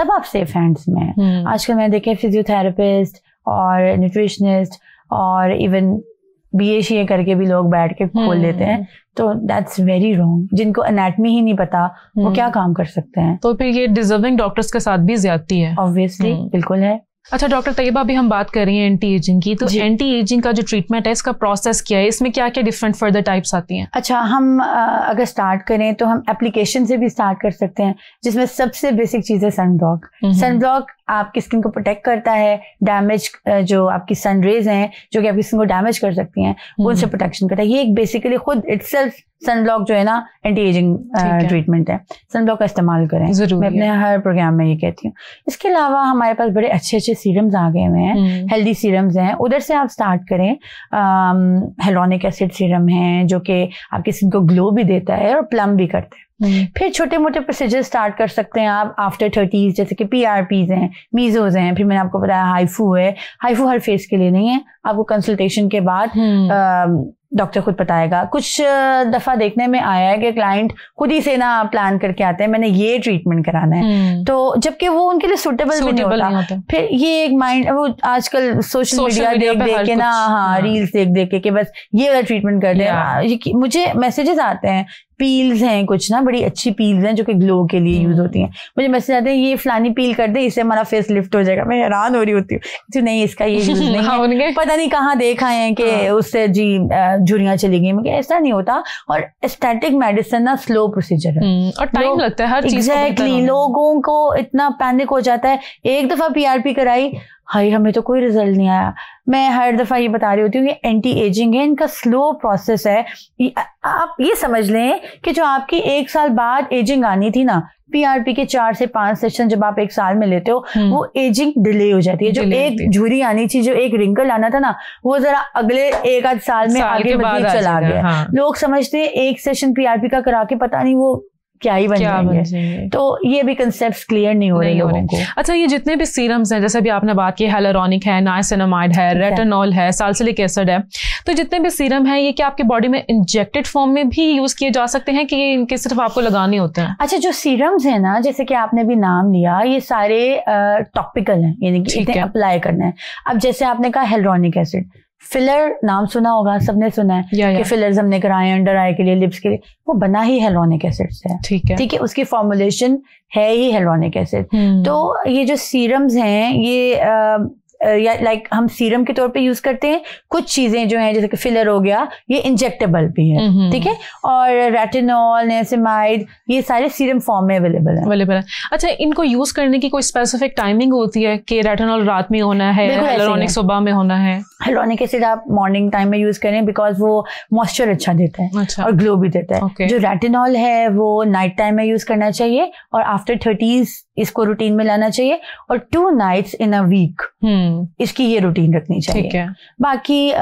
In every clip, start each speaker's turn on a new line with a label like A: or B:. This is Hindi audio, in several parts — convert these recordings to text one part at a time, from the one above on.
A: तब आप सेफ हैंड्स में हैं। आजकल मैंने देखे फिजियोथेरेपिस्ट और न्यूट्रिशनिस्ट और इवन BA करके भी लोग बैठ के खोल लेते हैं, तो दैट्स वेरी रॉन्ग। जिनको एनाटमी ही नहीं पता वो क्या काम कर सकते हैं।
B: तो फिर ये डिजर्विंग डॉक्टर्स के साथ भी ज्यादती है।
A: ऑब्वियसली बिल्कुल है।
B: अच्छा डॉक्टर तैयबा, अभी हम बात कर रही हैं एंटी एजिंग की, तो एंटी एजिंग का जो ट्रीटमेंट है इसका प्रोसेस क्या है, इसमें क्या क्या डिफरेंट फर्दर टाइप्स आती हैं?
A: अच्छा, हम अगर स्टार्ट करें तो हम एप्लीकेशन से भी स्टार्ट कर सकते हैं, जिसमें सबसे बेसिक चीज है सनब्लॉक। सनब्लॉक आपकी स्किन को प्रोटेक्ट करता है, डैमेज जो आपकी सन रेज हैं जो कि आपकी स्किन को डैमेज कर सकती हैं उनसे प्रोटेक्शन करता है। ये एक बेसिकली खुद इटसेल्फ सनब्लॉक जो है ना एंटी एजिंग ट्रीटमेंट है। सनब्लॉक का इस्तेमाल करें, मैं अपने हर प्रोग्राम में ये कहती हूँ। इसके अलावा हमारे पास बड़े अच्छे अच्छे सीरम्स आ गए हुए हैं, हेल्दी सीरम्स हैं, उधर से आप स्टार्ट करें। हेलोनिक एसिड सीरम है जो कि आपकी स्किन को ग्लो भी देता है और प्लम भी करता है। फिर छोटे मोटे प्रोसीजर स्टार्ट कर सकते हैं आप आफ्टर 30s, जैसे कि PRPs हैं, मीजोज हैं, फिर मैंने आपको बताया हाइफू है। हाइफू हर फेस के लिए नहीं है, आपको कंसल्टेशन के बाद डॉक्टर खुद बताएगा। कुछ दफा देखने में आया है कि क्लाइंट खुद ही से ना प्लान करके आते हैं मैंने ये ट्रीटमेंट कराना है, तो जबकि वो उनके लिए सूटेबल भी नहीं होता। फिर ये एक माइंड, वो आजकल सोशल मीडिया देख के ना, रील्स देख के बस ये वाला ट्रीटमेंट कर दे। मुझे मैसेजेस आते हैं, पील्स हैं कुछ ना, बड़ी अच्छी पील्स हैं जो कि ग्लो के लिए यूज होती हैं। मुझे मैसेज आते हैं ये फलानी पील कर दे, इससे हमारा फेस लिफ्ट हो जाएगा। मैं हैरान हो रही होती हूँ तो नहीं, इसका ये यूज नहीं है। पता नहीं कहाँ देखा है कि उससे जी झुर्रियां चली गई। मगर ऐसा नहीं होता। और एस्थेटिक मेडिसिन ना स्लो प्रोसीजर है और टाइम लगता है हर चीज। एग्जैक्टली, लोगों को इतना पैनिक हो जाता है। एक दफा PRP कराई, हाय हमें तो कोई रिजल्ट नहीं आया। मैं हर दफा ये बता रही होती हूँ कि एंटी एजिंग है, इनका स्लो प्रोसेस है। आप ये समझ लें कि जो आपकी 1 साल बाद एजिंग आनी थी ना, PRP के 4 से 5 सेशन जब आप 1 साल में लेते हो वो एजिंग डिले हो जाती है। जो एक झुर्री आनी थी, जो एक रिंकल आना था ना, वो जरा अगले 1 आध साल में आगे बढ़ चला गया। लोग समझते हैं 1 सेशन PRP का करा के पता नहीं वो क्या ही बन जाएंगे। तो ये भी कंसेप्ट्स क्लियर नहीं हो रहे लोगों को।
B: अच्छा, ये जितने भी सीरम्स हैं, जैसे भी आपने बात की, हाइलुरोनिक है, नाइसिनामाइड है, रेटिनॉल है, साल्सिलिक एसिड है, तो जितने भी सीरम हैं ये क्या आपके बॉडी में इंजेक्टेड फॉर्म में भी यूज किए जा सकते हैं कि इनके सिर्फ आपको लगाने होते हैं?
A: अच्छा, जो सीरम्स है ना, जैसे कि आपने भी नाम लिया, ये सारे टॉपिकल हैं, यानी कि इन्हें अप्लाई करना है। अब जैसे आपने कहा हाइलुरोनिक एसिड, फिलर नाम सुना होगा, सबने सुना है कि फिलर्स हमने कराए अंडर आई के लिए, लिप्स के लिए, वो बना ही हाइलुरोनिक एसिड से है। ठीक है, उसकी फॉर्मुलेशन है ही हाइलुरोनिक एसिड। तो ये जो सीरम्स हैं ये या लाइक हम सीरम के तौर पे यूज करते हैं। कुछ चीजें जो हैं जैसे कि फिलर हो गया, ये इंजेक्टेबल भी है, ठीक है। और रेटिनॉल, नाइसिनामाइड, ये सारे सीरम फॉर्म में अवेलेबल है।
B: अच्छा, इनको यूज करने की कोई स्पेसिफिक टाइमिंग होती है कि रेटिनॉल रात में होना है, हाइलुरोनिक सुबह में होना है?
A: हाइलुरोनिक एसिड आप मॉर्निंग टाइम में यूज करें बिकॉज वो मॉइस्चर अच्छा देता है और ग्लो भी देता है। जो रेटिनॉल है वो नाइट टाइम में यूज करना चाहिए और आफ्टर 30s इसको रूटीन में लाना चाहिए, और 2 nights इन अ वीक इसकी ये रूटीन रखनी चाहिए। बाकी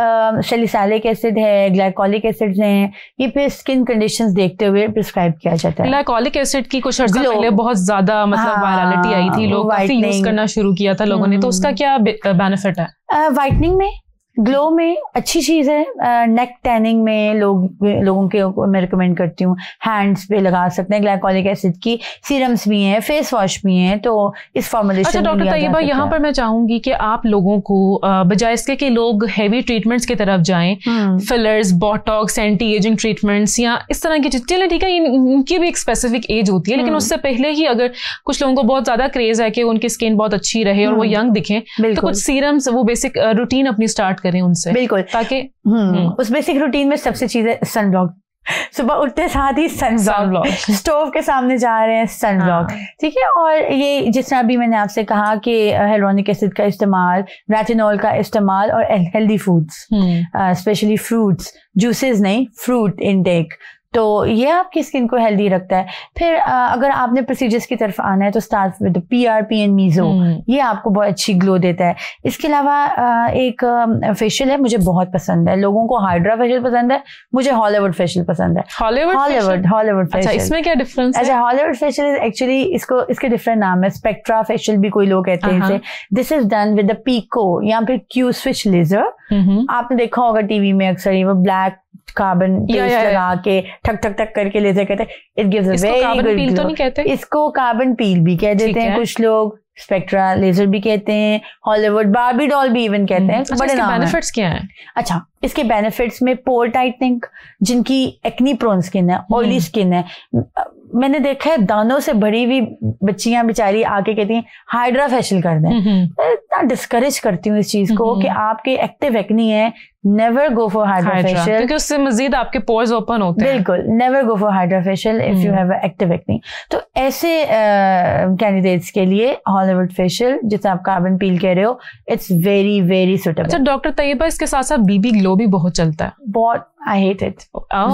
A: सैलिसाइलिक एसिड है, ग्लाइकोलिक एसिड्स हैं, ये फिर स्किन कंडीशंस देखते हुए प्रिस्क्राइब किया जाता है।
B: ग्लाइकोलिक एसिड की कुछ अर्सा पहले बहुत ज्यादा मतलब वायरलिटी आई थी, लोग काफी यूज करना शुरू किया था लोगों ने, तो उसका क्या बेनिफिट है?
A: वाइटनिंग में, ग्लो में अच्छी चीज है। नेक टैनिंग में लोगों के मैं रिकमेंड करती हूँ, हैंड्स पे लगा सकते हैं। ग्लाइकोलिक एसिड की सीरम्स भी हैं, फेस वॉश भी हैं, तो इस फॉर्मुलेशन।
B: अच्छा डॉक्टर तैयबा, यहाँ पर मैं चाहूंगी कि आप लोगों को बजाय इसके कि लोग हैवी ट्रीटमेंट्स की तरफ जाएं, fillers, Botox, anti ageing treatments या इस तरह की चीजें, ठीक है इनकी भी एक स्पेसिफिक एज होती है, लेकिन उससे पहले ही अगर कुछ लोगों को बहुत ज्यादा क्रेज है कि उनकी स्किन बहुत अच्छी रहे और वो यंग दिखें, तो कुछ सीरम्स, वो बेसिक रूटीन अपनी स्टार्ट करें उनसे,
A: बिल्कुल,
B: ताकि
A: उस बेसिक रूटीन में सबसे चीज है सनब्लॉक। सुबह उठते साथ ही सनब्लॉक, स्टोव के सामने जा रहे हैं सनब्लॉक, ठीक है। और ये जिस तरह अभी मैंने आपसे कहा कि हाइलुरोनिक एसिड का इस्तेमाल, रेटिनॉल का इस्तेमाल और healthy foods, specially fruits, juices नहीं, फ्रूट इनटेक, तो ये आपकी स्किन को हेल्दी रखता है। फिर अगर आपने प्रोसीजर्स की तरफ आना है तो स्टार्ट विद PRP एंड मीजो, ये आपको बहुत अच्छी ग्लो देता है। इसके अलावा एक फेशियल है, मुझे बहुत पसंद है। लोगों को हाइड्रा फेशियल पसंद है, मुझे हॉलीवुड फेशियल पसंद है। हॉलीवुड फेशियल,
B: इसमें क्या डिफरेंस है?
A: अच्छा, हॉलीवुड फेशियल एक्चुअली इसके डिफरेंट नाम है, स्पेक्ट्रा फेशियल भी कोई लोग कहते हैं इसे। This is done with the pico या फिर क्यू स्विच लेजर, आपने देखा होगा टीवी में अक्सर ही वो ब्लैक कार्बन पेस्ट लगा के ठक ठक ठक करके लेते कहते हैं it gives a very good glow. तो नहीं कहते इसको, कार्बन पील भी कह देते हैं कुछ लोग, स्पेक्ट्रा लेजर भी कहते हैं, हॉलीवुड बार्बी डॉल भी इवन कहते हैं।
B: बड़े बेनिफिट्स क्या हैं?
A: अच्छा, इसके बेनिफिट्स में पोर टाइटनिंग, जिनकी एक्नी प्रोन स्किन है, ऑयली स्किन है, मैंने देखा है दानों से भरी हुई बच्चियां बेचारी आके कहती हैं हाइड्रा फेशियल कर दें। मैं इतना डिस्करेज करती हूँ इस चीज को कि आपके एक्टिव एक्नी है, never go for hydra facial,
B: क्योंकि उससे मजीद आपके पोर्स ओपन होते हैं।
A: बिल्कुल, never go for hydra facial if you have active acne. तो ऐसे कैंडिडेट्स के लिए हॉलीवुड फेशियल, जिसे आप कार्बन पील कह रहे हो, इट्स वेरी वेरी सुटेबल।
B: अच्छा डॉक्टर तैयबा, इसके साथ साथ बीबी ग्लो भी बहुत चलता है।
A: बहुत, I hate it.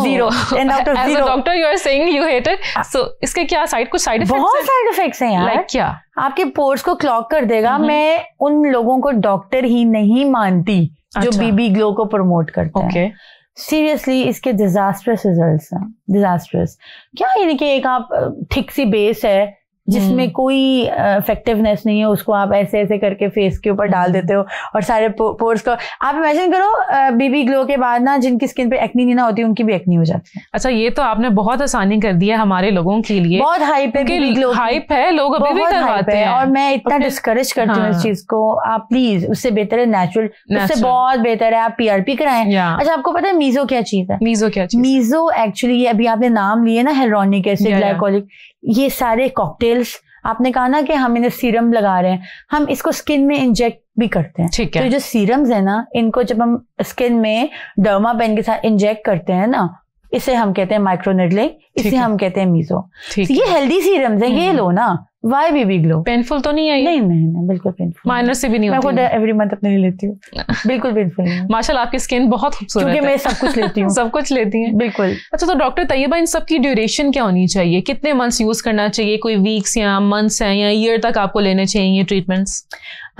A: Zero. And out of
B: As
A: zero.
B: a doctor you are saying you hate it. So इसके क्या कुछ साइड इफेक्ट्स?
A: बहुत साइड इफेक्ट्स हैं यार।
B: Like क्या?
A: आपके पोर्स को क्लॉग कर देगा। मैं उन लोगों को डॉक्टर ही नहीं मानती जो बीबी ग्लो को प्रमोट करते हैं। सीरियसली इसके डिजास्ट्रस रिजल्ट्स हैं, डिजास्ट्रस। क्या यानी कि एक आप थिक सी बेस है जिसमें कोई इफेक्टिवनेस नहीं है, उसको आप ऐसे ऐसे करके फेस के ऊपर डाल देते हो और सारे पोर्स को आप इमेजिन करो बीबी ग्लो के बाद ना जिनकी स्किन पे एक्नी नहीं ना होती उनकी भी एक्नी हो जाती है। अच्छा, ये तो आपने बहुत आसानी कर दिया हमारे लोगों के लिए। बहुत हाइप है बीबी ग्लो, हाइप है, लोग अभी भी करवाते हैं और मैं इतना डिस्करेज करती हूँ इस चीज को। आप प्लीज, उससे बेहतर है नेचुरल, उससे बहुत बेहतर है आप PRP कराएं। अच्छा, आपको पता है मीजो क्या चीज है? मीजो क्या चीज? मीजो एक्चुअली अभी आपने नाम लिए ना, हेलोनिक एसिड, ग्लाइकोलिक, ये सारे कॉकटेल्स आपने कहा ना कि हम इन्हें सीरम लगा रहे हैं, हम इसको स्किन में इंजेक्ट भी करते हैं। ठीक है। तो जो सीरम्स है ना, इनको जब हम स्किन में डर्मा पेन के साथ इंजेक्ट करते हैं ना, इसे हम कहते हैं माइक्रोनेडलिंग, इसे हम कहते हैं मीजो। ये हेल्दी सीरम्स है, ये लो ना। वाई बीबी ग्लो? पेनफुल तो नहीं है? नहीं नहीं नहीं, बिल्कुल पेनफुल, माइनर से भी नहीं होती। मैं खुद एवरी मंथ अपने लिए लेती हूँ, बिल्कुल पेनफुल नहीं। माशाल्लाह आपकी स्किन बहुत खूबसूरत है, क्योंकि मैं सब कुछ लेती हूँ। सब कुछ लेती हैं, बिल्कुल। अच्छा, तो डॉक्टर तैयबा, इन सब की ड्यूरेशन क्या होनी चाहिए? कितने मंथ्स यूज करना चाहिए? कोई वीक्स या मंथ्स हैं या ईयर तक आपको लेने चाहिए ये ट्रीटमेंट्स?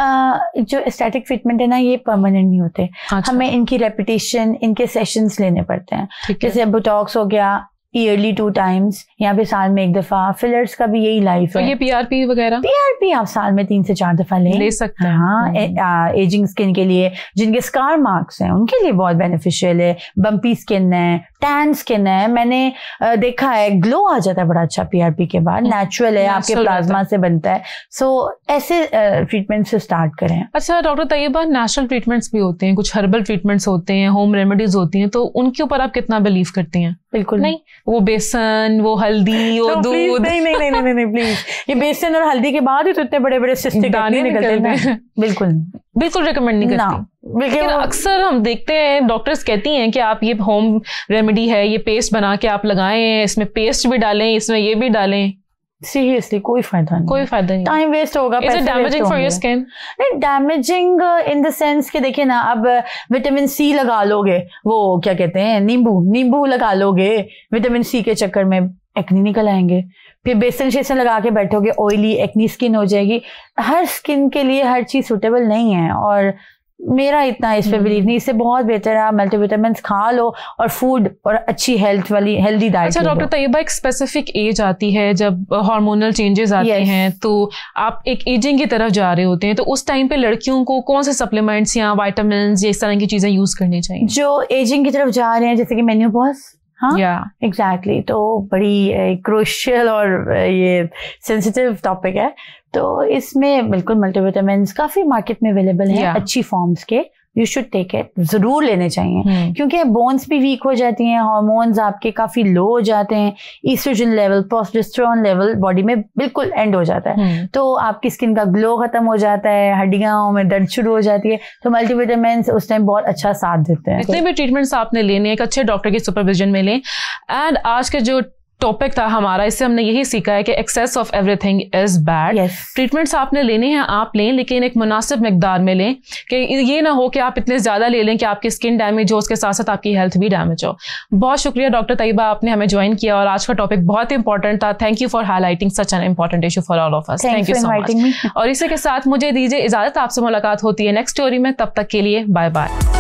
A: जो एस्थेटिक ट्रीटमेंट है ना, ये परमानेंट नहीं होते। हमें इनकी रेपिटेशन, इनके सेशंस लेने पड़ते हैं। जैसे बोटॉक्स हो गया ईयरली 2 times, यहाँ पे साल में 1 दफा। फिलर्स का भी यही लाइफ है। तो ये PRP वगैरह? PRP आप साल में 3 से 4 दफा ले सकते हैं। हाँ, एजिंग स्किन के लिए, जिनके स्कार मार्क्स हैं उनके लिए बहुत बेनिफिशियल है। बम्पी स्किन है, टैन स्किन है, मैंने देखा है ग्लो आ जाता है बड़ा अच्छा PRP के बाद, नेचुरल है, आपके प्लाज्मा से बनता है। सो ऐसे ट्रीटमेंट से स्टार्ट करें। अच्छा डॉक्टर तैयबा, नेचुरल ट्रीटमेंट्स भी होते हैं, कुछ हर्बल ट्रीटमेंट्स होते हैं, होम रेमेडीज होती हैं, तो उनके ऊपर आप कितना बिलीव करती हैं? बिल्कुल नहीं। वो बेसन, वो हल्दी, वो दूध, नहीं नहीं नहीं नहीं नहीं प्लीज, ये बेसन और हल्दी के बाद ही तो इतने बड़े बड़े सिस्टिक दाने निकलते हैं। बिल्कुल बिल्कुल रिकमेंड नहीं करती। लेकिन अक्सर हम देखते हैं डॉक्टर्स कहती हैं कि आप ये होम रेमेडी है, ये पेस्ट बना के आप लगाएं, इसमें पेस्ट भी डालें, इसमें ये भी डालें। सीरियसली कोई फायदा नहीं, कोई फायदा नहीं, टाइम वेस्ट होगा, पैसे डैमेजिंग फॉर योर स्किन। नहीं, डैमेजिंग इन द सेंस कि देखिए ना, अब विटामिन C लगा लोगे, वो क्या कहते हैं, नींबू लगा लोगे, विटामिन C के चक्कर में एक्नी निकल आएंगे। फिर बेसन शेसन लगा के बैठोगे, ऑयली एक्नी स्किन हो जाएगी। हर स्किन के लिए हर चीज सुटेबल नहीं है और मेरा इतना इस पे बिलीव नहीं। इससे बहुत बेहतर है आप मल्टीविटामिन्स खा लो और फूड और अच्छी हेल्दी डाइट। अच्छा डॉक्टर तैयबा, एक स्पेसिफिक एज आती है जब हार्मोनल चेंजेस आते हैं, तो आप एक एजिंग की तरफ जा रहे होते हैं, तो उस टाइम पे लड़कियों को कौन से सप्लीमेंट्स या विटामिन्स या इस तरह की चीजें यूज करनी चाहिए? जो एजिंग की तरफ जा रहे हैं, जैसे कि मेन्योपॉज। हाँ एग्जैक्टली, तो बड़ी क्रूशियल और ये सेंसिटिव टॉपिक है। तो इसमें बिल्कुल मल्टीविटामिन्स काफी मार्केट में अवेलेबल हैं, अच्छी फॉर्म्स के। यू शुड टेक इट, जरूर लेने चाहिए, क्योंकि बोन्स भी वीक हो जाती हैं, हार्मोन्स आपके काफी लो हो जाते हैं, oestrogen level, progesterone level body में बिल्कुल एंड हो जाता है, तो आपकी स्किन का ग्लो खत्म हो जाता है, हड्डियों में दर्द शुरू हो जाती है। तो मल्टीविटामिन्स उस टाइम बहुत अच्छा साथ देते हैं। इतने भी ट्रीटमेंट्स आपने लेने एक अच्छे डॉक्टर की सुपरविजन में लें। एंड आज के जो टॉपिक था हमारा, इससे हमने यही सीखा है कि excess of everything is bad. Treatments आपने लेने हैं आप लें, लेकिन एक मुनासिब मिकदार में लें, कि ये ना हो कि आप इतने ज्यादा ले लें कि आपकी स्किन डैमेज हो, उसके साथ साथ आपकी हेल्थ भी डैमेज हो। बहुत शुक्रिया डॉक्टर तैयबा, आपने हमें ज्वाइन किया और आज का टॉपिक बहुत ही इंपॉर्टेंट था। Thank you for highlighting such an important issue for all of us. Thank you so much. और इसी के साथ मुझे दीजिए इजाजत, आपसे मुलाकात होती है नेक्स्ट स्टोरी में। तब तक के लिए बाय बाय।